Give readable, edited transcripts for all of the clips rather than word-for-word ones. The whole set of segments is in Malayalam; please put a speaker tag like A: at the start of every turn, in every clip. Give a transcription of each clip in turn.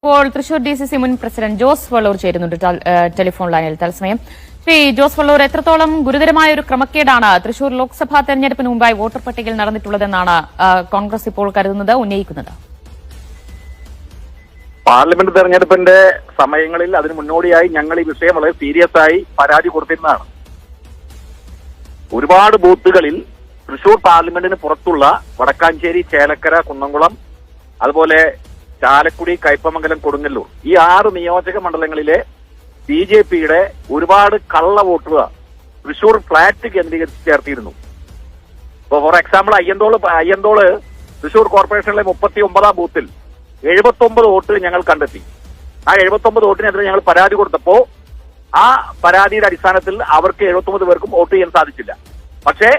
A: ഇപ്പോൾ തൃശൂർ DCC മുൻ പ്രസിഡന്റ് ജോസ് വള്ളൂർ ചേരുന്നുണ്ട് ടെലിഫോൺ ലൈനിൽ തത്സമയം. ശ്രീ ജോസ് വള്ളൂർ, എത്രത്തോളം ഗുരുതരമായ ഒരു ക്രമക്കേടാണ് തൃശൂർ ലോക്സഭാ തെരഞ്ഞെടുപ്പിന് മുമ്പായി വോട്ടർ പട്ടികയിൽ നടന്നിട്ടുള്ളതെന്നാണ് കോൺഗ്രസ് ഇപ്പോൾ കരുതുന്നത്, ഉന്നയിക്കുന്നത്?
B: പാർലമെന്റ് തെരഞ്ഞെടുപ്പിന്റെ സമയങ്ങളിൽ അതിന് മുന്നോടിയായി ഞങ്ങൾ ഈ വിഷയം വളരെ സീരിയസ് ആയി പരാതി കൊടുത്തിരുന്നതാണ്. ഒരുപാട് ബൂത്തുകളിൽ തൃശൂർ പാർലമെന്റിന് പുറത്തുള്ള വടക്കാഞ്ചേരി, ചേലക്കര, കുന്നംകുളം, അതുപോലെ ചാലക്കുടി, കയ്പമംഗലം, കൊടുങ്ങല്ലൂർ, ഈ 6 നിയോജക മണ്ഡലങ്ങളിലെ BJPയുടെ ഒരുപാട് കള്ള വോട്ടുകൾ തൃശൂർ ഫ്ളാറ്റ് കേന്ദ്രീകരിച്ച് ചേർത്തിരുന്നു. ഇപ്പൊ ഫോർ എക്സാമ്പിൾ അയ്യന്തോള് തൃശൂർ കോർപ്പറേഷനിലെ 39ാം ബൂത്തിൽ 79 വോട്ട് ഞങ്ങൾ കണ്ടെത്തി. ആ 79 വോട്ടിനെതിരെ ഞങ്ങൾ പരാതി കൊടുത്തപ്പോ ആ പരാതിയുടെ അടിസ്ഥാനത്തിൽ അവർക്ക് 79 പേർക്കും വോട്ട് ചെയ്യാൻ സാധിച്ചില്ല. പക്ഷേ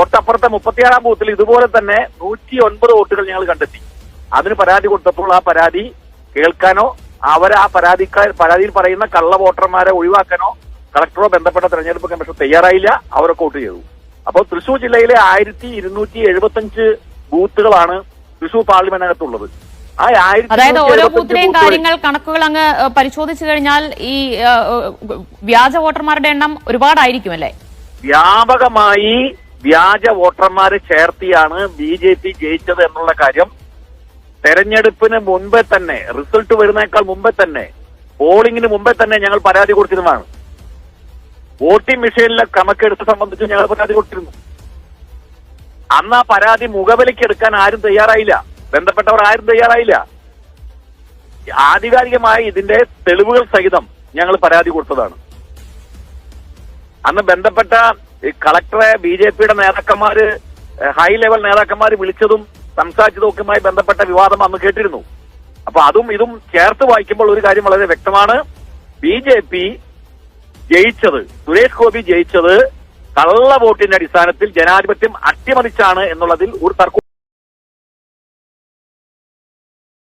B: തൊട്ടപ്പുറത്തെ 36ാം ബൂത്തിൽ ഇതുപോലെ തന്നെ 109 വോട്ടുകൾ ഞങ്ങൾ കണ്ടെത്തി. അതിന് പരാതി കൊടുത്തപ്പോൾ ആ പരാതി കേൾക്കാനോ ആ പരാതിയിൽ പറയുന്ന കള്ള വോട്ടർമാരെ ഒഴിവാക്കാനോ കളക്ടറോ ബന്ധപ്പെട്ട തെരഞ്ഞെടുപ്പ് കമ്മീഷൻ തയ്യാറായില്ല. അവരൊക്കെ വോട്ട് ചെയ്തു. അപ്പോൾ തൃശൂർ ജില്ലയിലെ 1275 ബൂത്തുകളാണ് തൃശൂർ പാർലമെന്റിനകത്തുള്ളത്.
A: അതായത് ഓരോ ബൂത്തിലെയും കാര്യങ്ങൾ, കണക്കുകൾ അങ്ങ് പരിശോധിച്ചു കഴിഞ്ഞാൽ ഈ വ്യാജ വോട്ടർമാരുടെ എണ്ണം ഒരുപാടായിരിക്കും അല്ലേ?
B: വ്യാപകമായി വ്യാജ വോട്ടർമാരെ ചേർത്തിയാണ് BJP ജയിച്ചത് എന്നുള്ള കാര്യം തെരഞ്ഞെടുപ്പിന് മുൻപേ തന്നെ, റിസൾട്ട് വരുന്നേക്കാൾ മുമ്പേ തന്നെ, പോളിംഗിന് മുമ്പേ തന്നെ ഞങ്ങൾ പരാതി കൊടുത്തിരുന്നതാണ്. വോട്ടിംഗ് മെഷീനിലെ കണക്കെടുത്ത് സംബന്ധിച്ച് ഞങ്ങൾ പരാതി കൊടുത്തിരുന്നു. അന്ന് ആ പരാതി മുഖവിലയ്ക്ക് എടുക്കാൻ ആരും തയ്യാറായില്ല. ബന്ധപ്പെട്ടവർ ആരും തയ്യാറായില്ല. ആധികാരികമായി ഇതിന്റെ തെളിവുകൾ സഹിതം ഞങ്ങൾ പരാതി കൊടുത്തതാണ്. അന്ന് ബന്ധപ്പെട്ട കളക്ടറെ BJPയുടെ നേതാക്കന്മാര്, ഹൈ ലെവൽ നേതാക്കന്മാര് വിളിച്ചതും സംസാരിച്ചതൊക്കെയുമായി ബന്ധപ്പെട്ട വിവാദം അന്ന് കേട്ടിരുന്നു. അപ്പൊ അതും ഇതും ചേർത്ത് വായിക്കുമ്പോൾ ഒരു കാര്യം വളരെ വ്യക്തമാണ്. BJP ജയിച്ചത്, സുരേഷ് ഗോപി ജയിച്ചത് കള്ള വോട്ടിന്റെ അടിസ്ഥാനത്തിൽ ജനാധിപത്യം അട്ടിമറിച്ചാണ് എന്നുള്ളതിൽ ഒരു തർക്കം